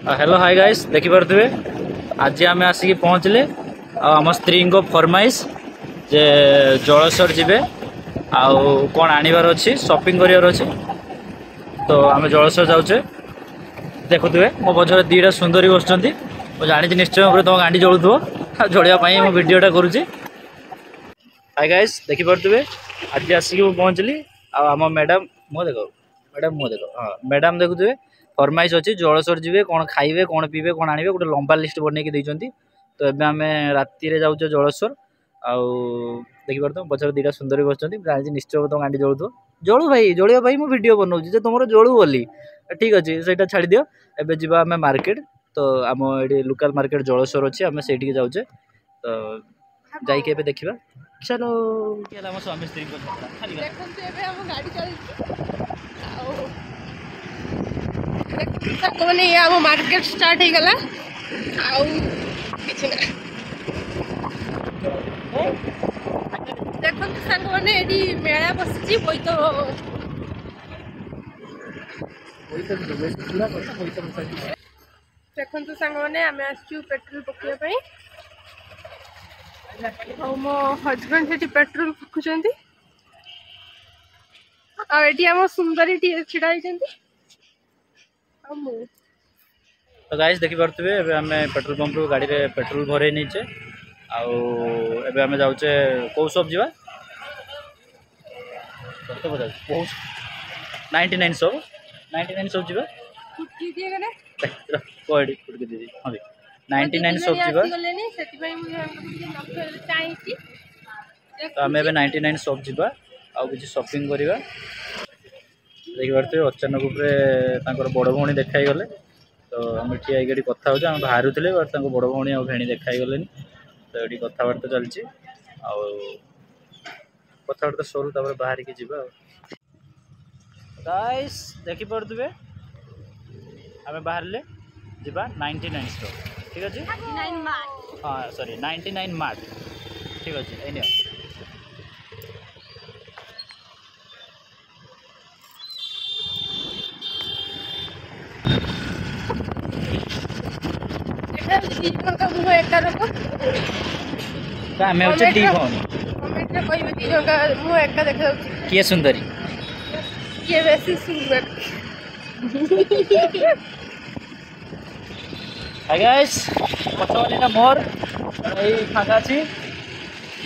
Hello hi guys देखी पारे आज आम आसिक पहुँचले आम स्त्री को फरमाइश जे जलस्वर जीवे आउ कौन आनबार अच्छी शॉपिंग करार अच्छी तो आम जलस्वर जाऊे देखुए मो पचर दीटा सुंदरी बस जानी निश्चय तुम गांडी जलुव जलियापाई मो भिडटा करुँची हाय गाइस देखी पारे आज आसिक पहुँचली आम मैडम मो देख हाँ मैडम देखुए फरमाइश अच्छी जलस्वर जी कौन खाइबे कौन पीबे कौन आने गोटे लंबा लिस्ट बनई देती तो एबे आम राति जाऊे जलस्वर आउ देखी पार पचर दीटा सुंदरी बस जानी निश्चय तुम गांडी जलुव जलू भाई जलिया भाई मुझे वीडियो बनाऊँ तुम जलू बोली ठीक अच्छे से छाड़ दियो एबे जीवा आम मार्केट तो आम ये लोकल मार्केट जलस्वर अच्छी आम से जाऊे तो जाइए देखा चलो स्वामी स्त्री मैंने मार्केट स्टार्ट हो गला देखो सांग मैंने मेला बस देखो सांग मैंने आम आसचु पेट्रोल पकाइवाई मो हजबैंड से पेट्रोल पकुंट आम सुंदरी छिड़ा तो गाइस देखी पारे आम पेट्रोल पंप रू गाड़ी रे पेट्रोल भरे नीचे आउ आम जाऊे कौ शॉप जीवा 99 शॉप जीवा दीदी हाँ 99 शॉप जीवा तो आम 99 शॉप जीवा आउ किसी शॉपिंग करवा देखी पारे अचानक बड़ भौणी देखाई गले तो आम ठिया ये कथा हो बाहर थे बड़ भौणी आ भेणी देखाई गले तो ये कथबार्ता चलती कथबार्ता सरू तापर बाहर की जीवा गाइस देखी पारे आम बाहर जीवा 99 स्टोर ठीक अच्छे हाँ सॉरी 99 मार्ट ठीक अच्छे एने आम हे दी भौणी किए सुंदरी किए बेसी सुंदर गाइस पछवाली ना मोर यही फाँका अच्छी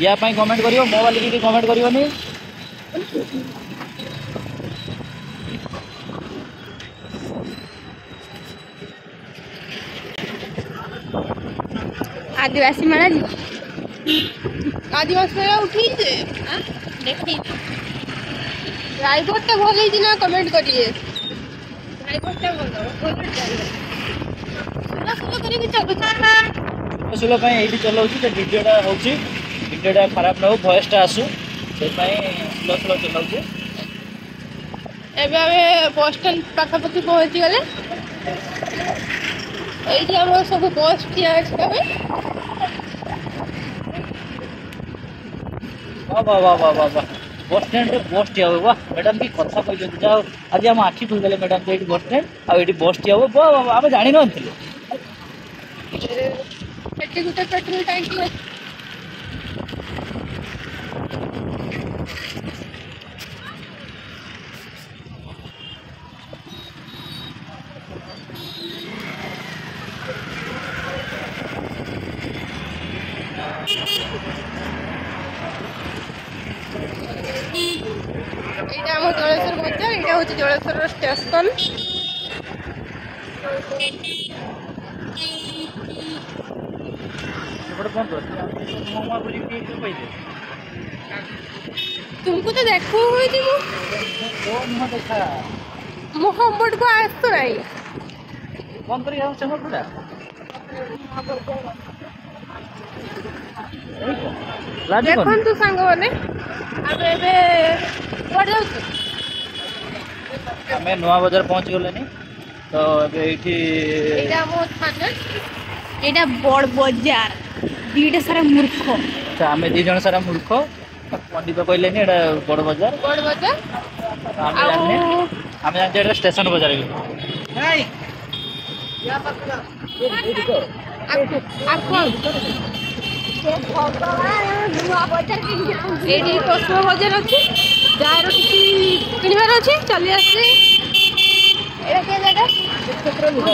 या कमेंट करियो मो वाली की कमेंट करियोनी आदिवासी मेला आदिवासी मेला उठी देखी ड्राइवर तो भल है कमेंट करिए ड्राइवर ये चलाऊँ तो वीडियोटा खराब न हो भयसटा आसू से स्लो स्लो चलाऊँ एवं बस स्टैंड पाखापाखि पहुँची गले ये आम सब बस ठिया वाह वाह वाह वाह वाह बस स्टैंड बस ठिया हुए वाह मैडम की कथा कहते जाओ आज आम आखि खुलगले मैडम ये बस स्टैंड आगे बस ठिया हुए वाह वाह आम जान नी गोटे पेट्रोल टैंकी यहाँ जलेश्वर बजार यहाँ हूँ जलेश्वर स्टेशन तुमको तो देखो मोहम्मद को आज तो नहीं देखो तू सांग मैंने आम नुआ बजार पहुँच गले तो ये बड़ बजार दीटा सारा मूर्ख अच्छा आम दी जन सारा मूर्ख पंडित कहले बड़ बजार आम जानते स्टेशन बजार ଏଇଠି ପଶୁ ବଜାର ଅଛି ଯାହାର କିଛି କିଣିବାର ଅଛି ଚାଲି ଆସିଲେ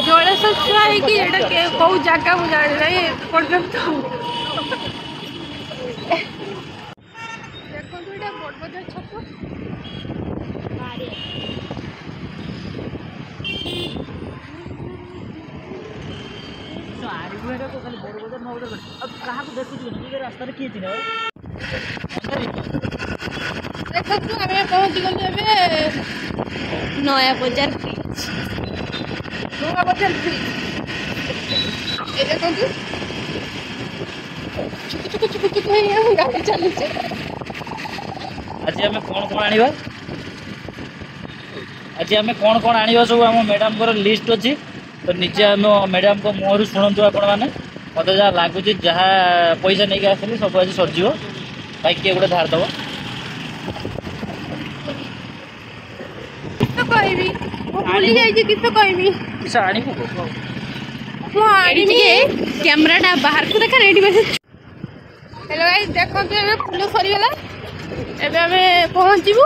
ଜଳେଶ୍ୱର ଛୁଆ ହେଇକି ଏଇଟା କୋଉ ଜାଗା ମୁଁ ଜାଣି ନାହିଁ ପର୍ଯ୍ୟନ୍ତ ଦେଖନ୍ତୁ ଏଇଟା ବଡ଼ବଜାର ଛକ ଦେଖନ୍ତୁ ଆମେ ପହଞ୍ଚିଗଲୁ ଏବେ ନୟା ବଜାର ବ୍ରିଜ ନୂଆ ବଜାର ବ୍ରିଜ ଏ ଦେଖନ୍ତୁ ଛୁକୁ ଛୁକୁ ଛୁକୁ ଛୁକୁ ହେଇ ଆମ ଗାଡ଼ି ଚାଲୁଛି ଆଜି ଆମେ କ'ଣ କ'ଣ ଆଣିବା ଆଜି ଆମେ କ'ଣ କ'ଣ ଆଣିବା ସବୁ ଆମ ମ୍ୟାଡ଼ାମଙ୍କର ଲିଷ୍ଟ ଅଛି ତ ନିଜେ ଆମ ମ୍ୟାଡ଼ାମଙ୍କ ମୁହଁରୁ ଶୁଣନ୍ତୁ ଆପଣମାନେ ମୋତେ ଯାହା ଲାଗୁଛି ଯାହା ପଇସା ନେଇକି ଆସିଲି ସବୁ ଆଜି ସରିଯିବ ବାଇକ୍ କିଏ ଗୋଟେ ଧାର ଦେବ କିସ କହିବି ମୁଁ ଭୁଲି ଯାଇଛି କିସ କହିବି କିସ ଆଣିବୁ ମୁଁ ଆଣିବି କ୍ୟାମେରାଟା ବାହାରକୁ ଦେଖା ଏଇଠି ବେଶୀ ହେଲୋ ଗାଇସ୍ ଦେଖନ୍ତୁ ଏବେ ଫୁଲ ସରିଗଲା ଏବେ ଆମେ ପହଞ୍ଚିବୁ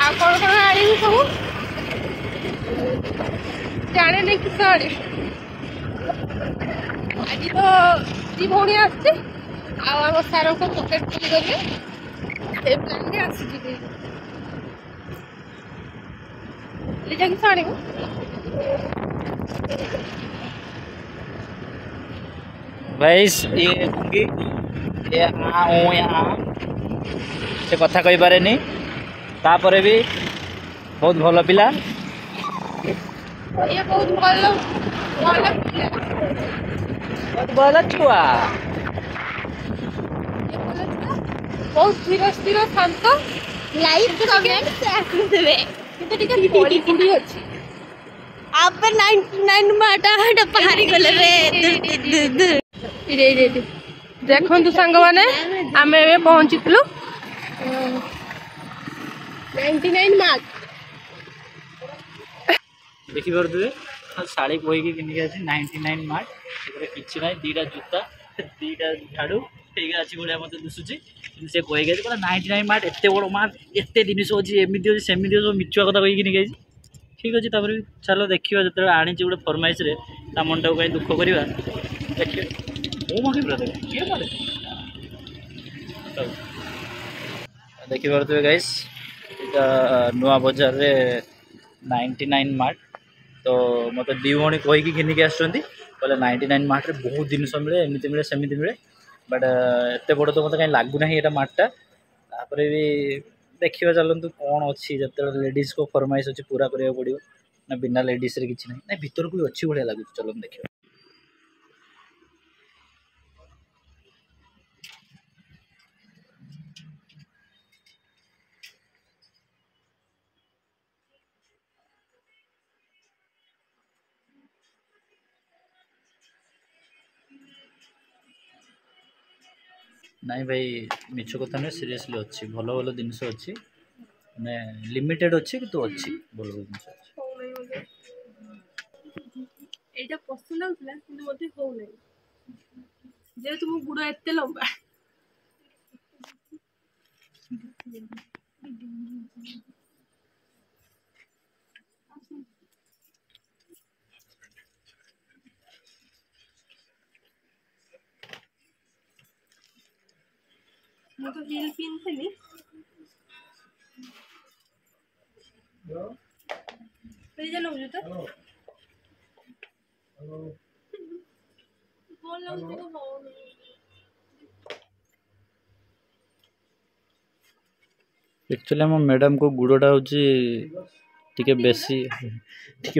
ଆଉ କ'ଣ କ'ଣ ଆଣିବୁ ସବୁ ଜାଣିନି କିସ ଆଣିବୁ ଆଜି ତ ଦି ଭଉଣୀ ଆସିଛି ଆଉ ଆମ ସାରଙ୍କ ପକେଟ୍ ଖୋଲିଗଲେ ସେ ପ୍ଲାନ୍ରେ ଆସିଯିବି ଲିଜା କିସ ଆଣିବୁ ଭାଇସ୍ ଇଏ ଗୁଙ୍ଗି ସେ କଥା କହିପାରେନି ତାପରେ ବି ବହୁତ ଭଲ ପିଲା ये बहुत ଭଲ ଭଲ ପିଲା ବହୁତ ଭଲ ଛୁଆ ବହୁତ ଧୀର ସ୍ଥିର ଶାନ୍ତ ଲାଇକ୍ କମେଣ୍ଟ ଆସିଦେବେ କିନ୍ତୁ ଟିକେ ପଡ଼ି ପଡ଼ି ଅଛି आप 99 माटा हटा पहाड़ी गले रे ଦେଖନ୍ତୁ ସାଙ୍ଗମାନେ ଆମେ ଏବେ ପହଞ୍ଚିଥିଲୁ 99 ମାର୍କ ଦେଖିପାରୁଥିବେ ଶାଢ଼ୀ କହିକି କିଣିକି ଅଛି 99 ମାର୍କ ସେଥିରେ କିଛି ନାହିଁ ଦୁଇଟା ଜୁତା ଦୁଇଟା ଝାଡ଼ୁ ଠିକ୍ ଅଛି ଭଳିଆ ମୋତେ ଦିଶୁଛି କିନ୍ତୁ ସେ କହିକି ଅଛି କହିଲା 99 ମାର୍କ ଏତେ ବଡ଼ ମାର୍କ ଏତେ ଜିନିଷ ଅଛି ଏମିତି ଅଛି ସେମିତି ଅଛି ମିଛୁଆ କଥା କହିକି କିଣିକି ଆସିଛି ଠିକ୍ ଅଛି ତାପରେ ବି ଚାଲ ଦେଖିବା ଯେତେବେଳେ ଆଣିଛି ଗୋଟେ ଫରମାଇଶରେ ତା ମନଟାକୁ କାହିଁ ଦୁଃଖ କରିବା ଦେଖିବା ମୁଁ ମଗେଇ ପୁରା ଦେଖ କିଏ ମାରେ ଦେଖିପାରୁଥିବେ ଗାଇସ୍ ଏଇଟା ନୂଆ ବଜାରରେ 99 ମାର୍ଟ ତ ମୋତେ ଦୁଇ ଭଉଣୀ କହିକି ଘିନିକି ଆସୁଛନ୍ତି କହିଲେ 99 ମାର୍ଟରେ ବହୁତ ଜିନିଷ ମିଳେ ଏମିତି ମିଳେ ସେମିତି ମିଳେ ବଟ୍ ଏତେ ବଡ଼ ତ ମୋତେ କାହିଁ ଲାଗୁନାହିଁ ଏଇଟା ମାର୍ଟଟା ତାପରେ ବି ଦେଖିବା ଚାଲନ୍ତୁ କ'ଣ ଅଛି ଯେତେବେଳେ ଲେଡ଼ିଜ୍ଙ୍କ ଫରମାଇଶ ଅଛି ପୁରା କରିବାକୁ ପଡ଼ିବ ନା ବିନା ଲେଡ଼ିଜ୍ରେ କିଛି ନାହିଁ ନାଇଁ ଭିତରକୁ ବି ଅଛି ଭଳିଆ ଲାଗୁଛି ଚାଲନ୍ତୁ ଦେଖିବା ନାଇଁ ଭାଇ ମିଛ କଥା ନୁହେଁ ସିରିୟସଲି ଅଛି ଭଲ ଭଲ ଜିନିଷ ଅଛି ମାନେ ଲିମିଟେଡ଼ ଅଛି କିନ୍ତୁ ଅଛି ଭଲ ଭଲ ଜିନିଷ ଅଛି ଏଇଟା ପସନ୍ଦ ଲାଗୁଥିଲା କିନ୍ତୁ ମୋତେ ହଉନାହିଁ ଯେହେତୁ ମୋ ଗୁଡ଼ ଏତେ ଲମ୍ବା ମୁଁ ତ ହିଲ୍ ପିନ୍ଧିଥିଲି ନେଉଛୁ ତ ଭଲ ଲାଗୁଛି ତ ହଉନି एक्चुअली आम मैडम को गुड़टा हूँ टिके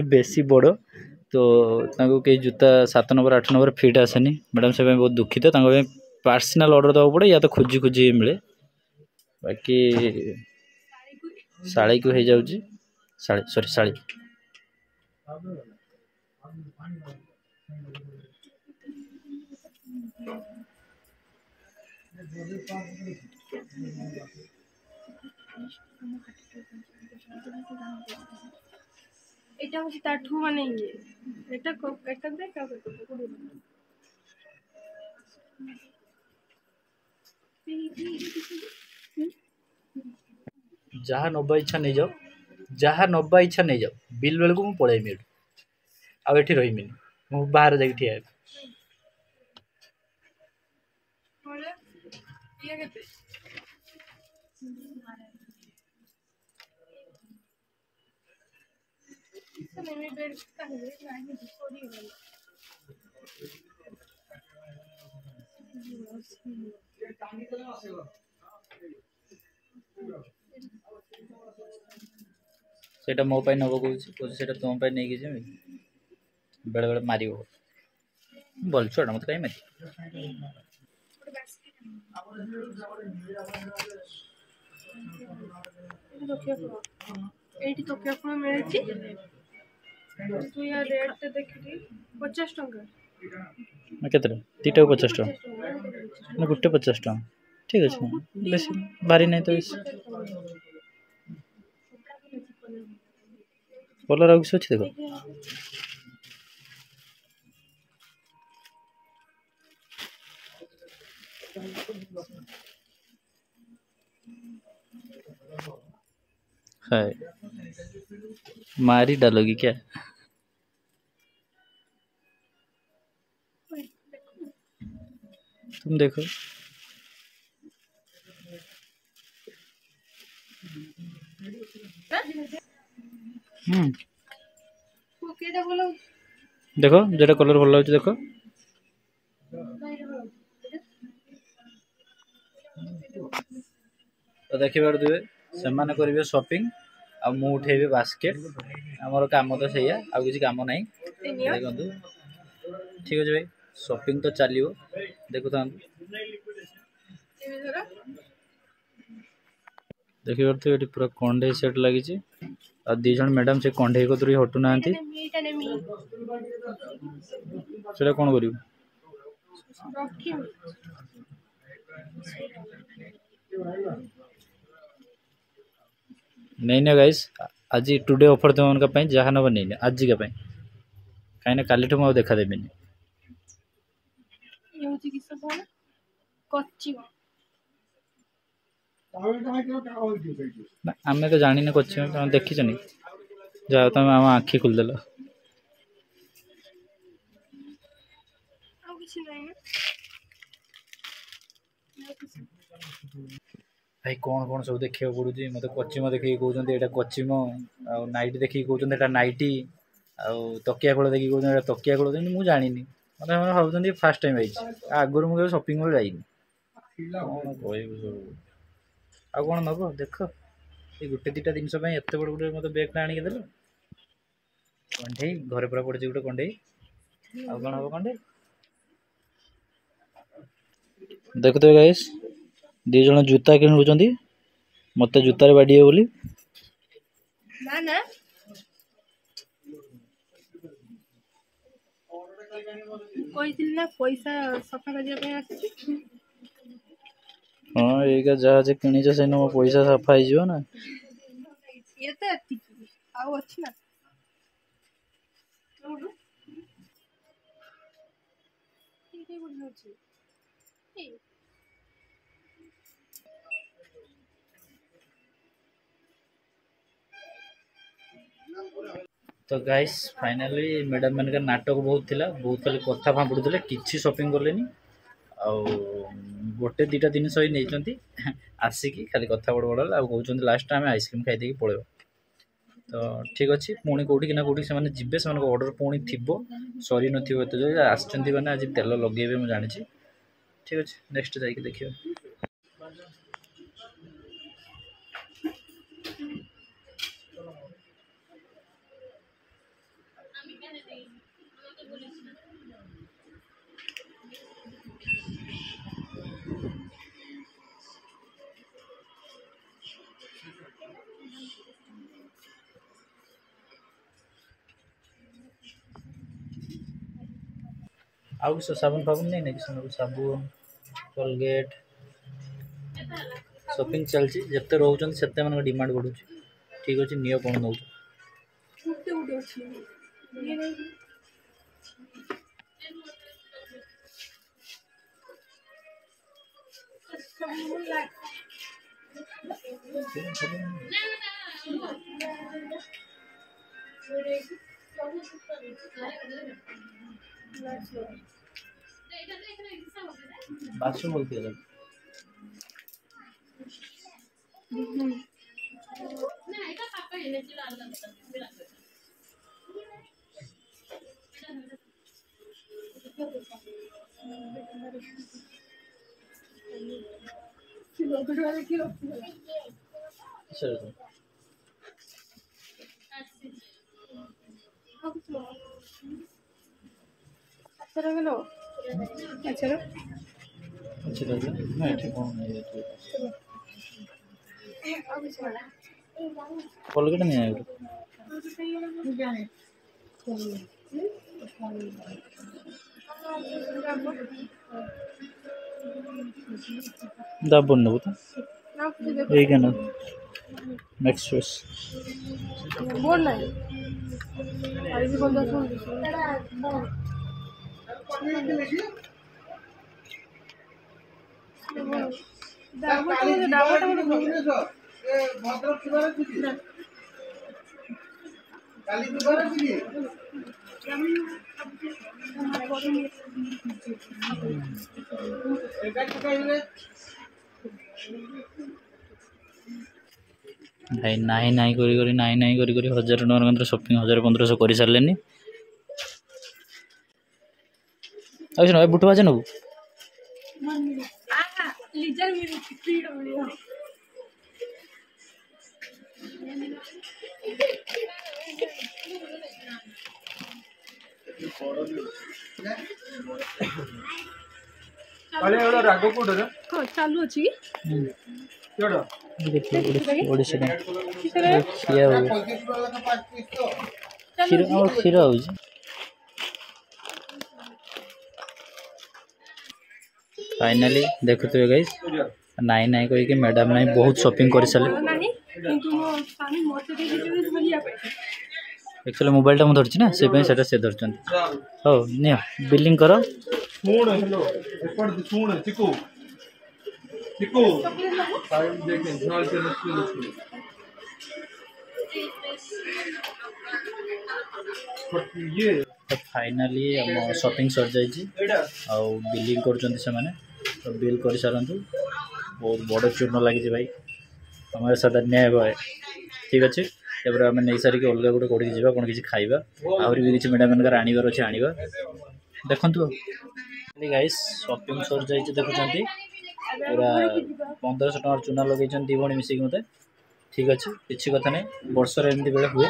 बेसी बड़ तो कई जूता 7 नंबर 8 नंबर फिट आसेनी मैडम से बहुत दुखित पर्सनल ऑर्डर देवा पड़े या तो खोजी खोजी मिले बाकी शाड़ी को हो जाऊँगी सॉरी शाड़ी এটা হচ্ছে তাঠু মানে ইয়ে এটা একটা দেখ जहाँ नबा इच्छा नहीं जाओ जहाँ नबा इच्छा नहीं जाओ बिल बेलू मुझे पलैमी आउ एठी रहीमिनी मु बाहर जाके ठिया हेबी। ଇଏ କେତେ ନେମି ବେଡ୍ କାହିଁରେ ନାହିଁ ସରି ଗଲା सेटा मो पाई नब कहूँ सेटा तुम पाई नहीं जिमी बेले बेले मार भल छुआ मत कहीं मारी ଏଇଠି ତକିଆ ଫଳ ମିଳୁଛି ତୁ ୟା ରେଟ୍ଟା ଦେଖିକି 50 ଟଙ୍କା केते दीटा 50 टका ना गुटे 50 टका ठीक अच्छे बेस बारी नहीं तो कलर आउ किसी अच्छे देखो है मारी डालोगी क्या तुम देखो देखो जेटा कलर भल लगे देखो तो देखी पारे से करेंगे शॉपिंग आ मु उठेबी बास्केट आमर काम तो सैया आ किसी काम ना देखो ठीक अच्छे भाई शॉपिंग तो चलो देखु था देखी पारे ये पूरा कंडे सेट लगी आ दी जन मैडम से कंडे को दूरी हटू ना कौन कर नहीं ना गाइस आज टुडे ऑफर तुम उनका जहाँ नब नहीं आज का कहीं काली ठू मुझे देखा देवी आम तो जानी कच्ची तुम देखी जा तुम आम आखि खोलदेल भाई कौन कौन सब देखा पड़ू मत कचिम देखिए कहते यहाँ कचिम नाइट देखिए कहते यहाँ नाइटी तकिया खोल देखिए कहते तकिया खोल मुझे जानी मत भाई फास्ट टाइम आई आगुरी मुझे शॉपिंग मॉल जाइनी कौन कह आ कौन नब देख ये गोटे दीटा जिनस एत बड़ गोटे मत बेगटा आणिक देल कंडे घरे पूरा पड़े गोटे कंडे आ कौन हम कंडे देखते गाइस दी जन जूता किणुंट मत जूतार बाड़ी बोली ना ना କହିଥିଲି ନା ପଇସା ସଫା କରିବା ପାଇଁ ଆସିଛି हाँ ये जहाँ किणीच से मो पैसा सफा हो ना ये तो एतिकी ଆଉ ଅଛି ନା ଏଇଟା କୋଉଠି ଅଛି ଏଇ तो गाइस फाइनली मैडम मान नाटक बहुत थिला बहुत खाली कथा फाँपुड़े किसी शॉपिंग कले गोटे दीटा जिन नहीं आसिकी खाली कथा बड़ बड़ आ कहते लास्ट आम आइसक्रीम खाई पड़े तो ठीक अच्छे पुणी कौटी ना कौटी से जी से ऑर्डर पुणी थी सरी नत आसने आज तेल लगे मुझे जानी ठीक अच्छे नेक्स्ट जाकि देखिए आउ साबुन फाबुन नहीं ना साबुन कोलगेट शॉपिंग चलती जिते रोचे से डिमांड बढ़ुची ठीक अच्छे नियो कौन नौ बाथरूम बोलती है अच्छा कोलगेट नहीं है दाब बोल तो एक है ना नेक्स्ट फ्रेश बोल नहीं अभी बोल दो भाई नाई नाई करी नाई नाई करी 1000 टकर शॉपिंग 1500 कर सारे भाई बुट बाजे नबू राग कोड चालू अच्छी क्षीर हो फाइनाली देखुए गाइस नाई नाई कह मैडम नाई बहुत शॉपिंग कर सारे एक्चुअली मोबाइल टा धरची ना से धरती हो नि बिलिंग कर फाइनाली आम शॉपिंग सर जाइए बिलिंग कर तो बिल कर सारंतु बहुत बड़ चूर्ण लगी भाई हमारे साथ न्याय भाई ठीक अच्छे तापर आम नहीं सारिक अलग गोटे कौटी जावा कौन किसी खाइबा आहरी भी किसी मैडम मानकर आनिबार अच्छे आनिबा देखंतु गाइस शॉपिंग सर जाइए देखुं पूरा 1500 टकर चूना लगे दी भणी मिसिक मत ठीक अच्छे किसी कथा नहीं वर्षर एमती बेले हुए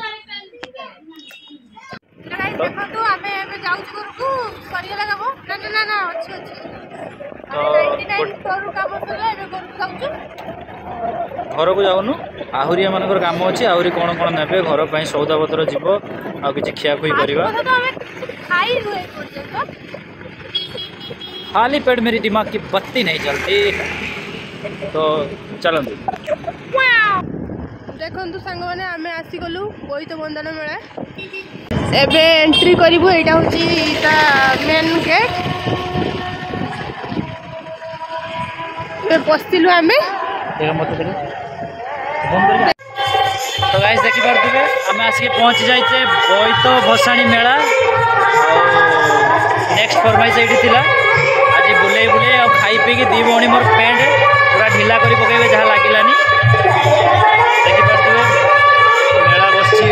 घर को जाऊनु आहरी मान कम अच्छे आहरी कौन कौन ने घर पर सौदा पत्र जीव आ कि खियाखुई करवा खाली पेट मेरी दिमाग की बत्ती नहीं चलती तो चलते देखु सांग मैंने आम आसीगलु बोईत बंधन मेला एबे एंट्री करिवु एटा होची ता मेन गेट ए पस्तिलु आमे देख मत देख तो गाइस देखि पारथिबे आमे आसी पहुंच जाइछे बोईत भसाणी मेला नेक्स्ट फरमाइश एठी थिला आज बुले बुले और खाई पी की दी भणी मोर पेंट पूरा ढिला करी पकेबे जहा लागिलानी देखि पारथिबे मेला बसची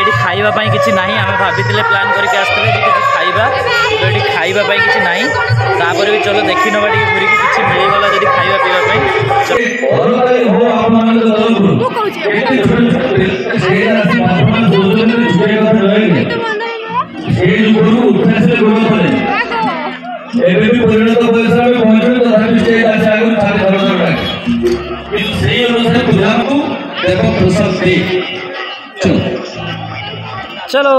एठी खाइबा किसी ना आम भाभी प्लान करके आसते किसी खाइबा तो ये खाइबा किसी ना तापर भी चलो देखी नवा टे घूरी किसी मिलगला जब खाइबा पीवा प्रसाद दे। चलो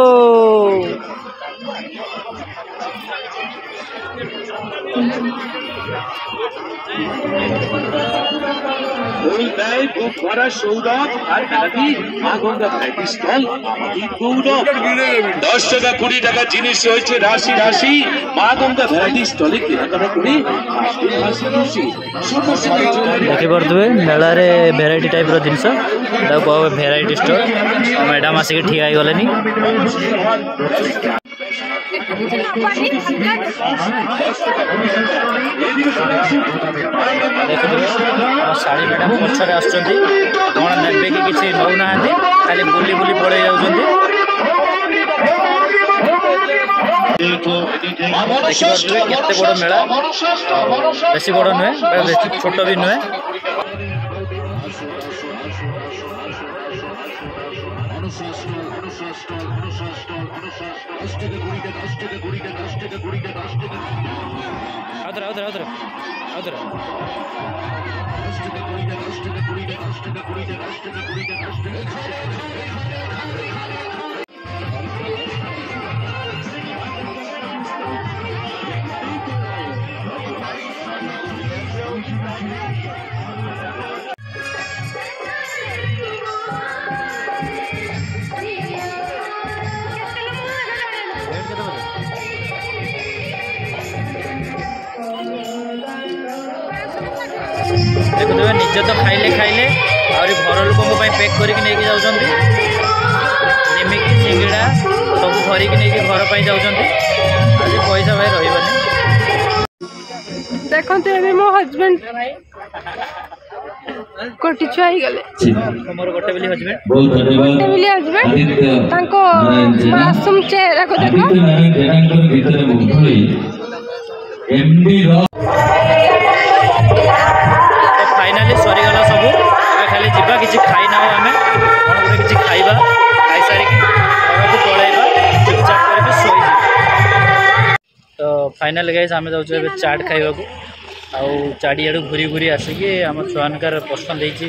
সৌরভ আর মেলাদি মা গঙ্গা ভ্যারাইটি স্টল আমাদের গৌরব। 10 টাকা 20 টাকা জিনিস রয়েছে রাশি রাশি। মা গঙ্গা ভ্যারাইটি স্টলে কেনাকাটা করে হাসি খুশি देखिपे मेलारे भेराइटी टाइप जिनस कह भेराइटी स्टोर मैडम आसिक ठिया गले शाढ़ी मैडम पछरे आसुँच कौन ने कि किसी नौना खाली बुली बुली पड़े जाऊँ केते बड़ मेला बेसी बड़ नुहे छोट भी नुहे देखुए निजे तो खाइले खाइले आहरी घर लोक पैक करके जाऊँगी निमिकी सिंगड़ा सब भरिक नहीं घर पर जाऊँगी आज पैसा भाई रही देखो मो हजबैंड कोटी छुआ गले मोर गोटे बिली हजबैंड मासूम चेहरा को देखो फाइनाली सरीगला सब खाली जीवा किसी खाई ना आम कौन गोटे किसी खाइबा खाई सारिकी पलैबा चुपचाप करके शोई तो फाइनाली गाइस आम जाऊँ चाट खाइबा आउ चारियाड़ू घूरी घूरी आसिकी आम छुआनकार पसंद होती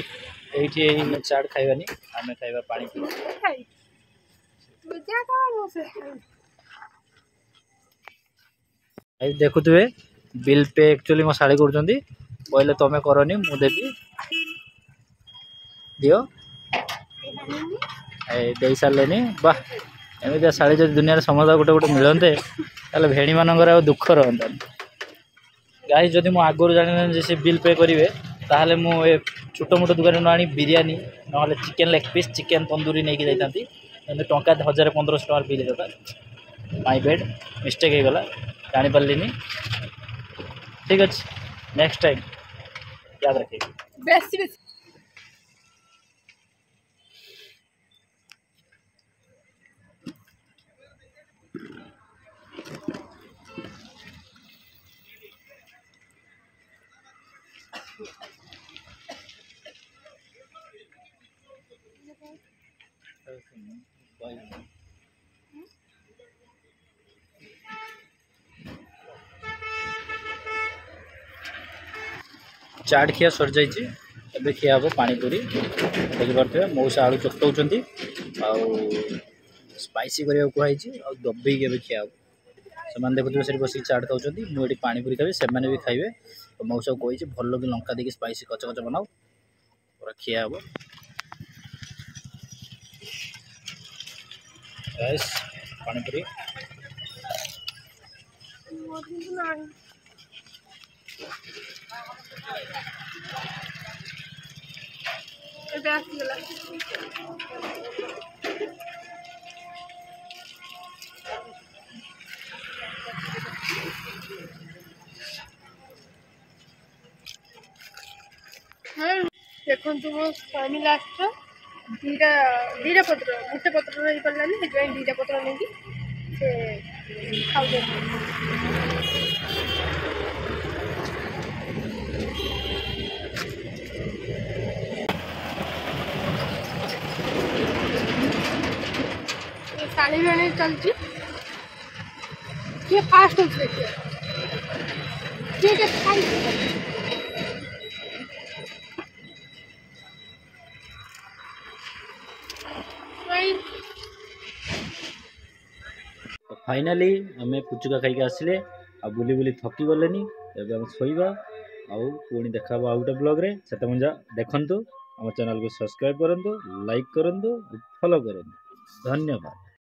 चाट खाइबानी आम खाइबा पानी देखुए बिल पे एक्चुअली मो शाड़ी कर कहले तुम करनी मु देवी दियो दे सारे वाह एमती शाड़ी जो दुनिया समझ गोटे गोटे मिलते ताले भेणी मानकर दुख रहा गाइस जदि मु आगुरी जानी से बिल पे करेंगे ताहले मु छोट मोट दुकान न आनी बिरियानी ना chicken leg piece chicken tandoori नहीं जाती टंका 1000-1500 टकर बिल होता माय बेड मिस्टेक हो गला जानी पार्लिनी ठीक अच्छे नेक्स्ट टाइम याद रखिए बेसी बेसी चाट खिया सर जाइए एबे खिया हम पानीपुरी देखिपे मौसा आलू चकटाऊँ स्पाइसी करने कहुई दबे के खिया हम से देखुए से बस चाट खाऊँ मुझे पानीपुरी खाई से भी खाइबे तो मौसा को कही भल कि लंका देकी स्पाइसी कच कच बनाओ पूरा खिया हम पानीपुरी देखो मो स्वामी लास्ट दीटा दीटा पत्र गोटे पत्र रही पारानी से दीटा पत्र नहीं खाऊ साड़ी भी आने चलती किए फास्ट होती ठीक है फाइनाली आम पुचुका खाई आसिले आ बुली बुली थकी गलेनी एबे हम सोइबा आउ पुणी देखा आउ गोटे ब्लॉग रे सेते मजा देखंतु आम चैनल को सब्सक्राइब करंतु लाइक करंतु फॉलो करंतु धन्यवाद।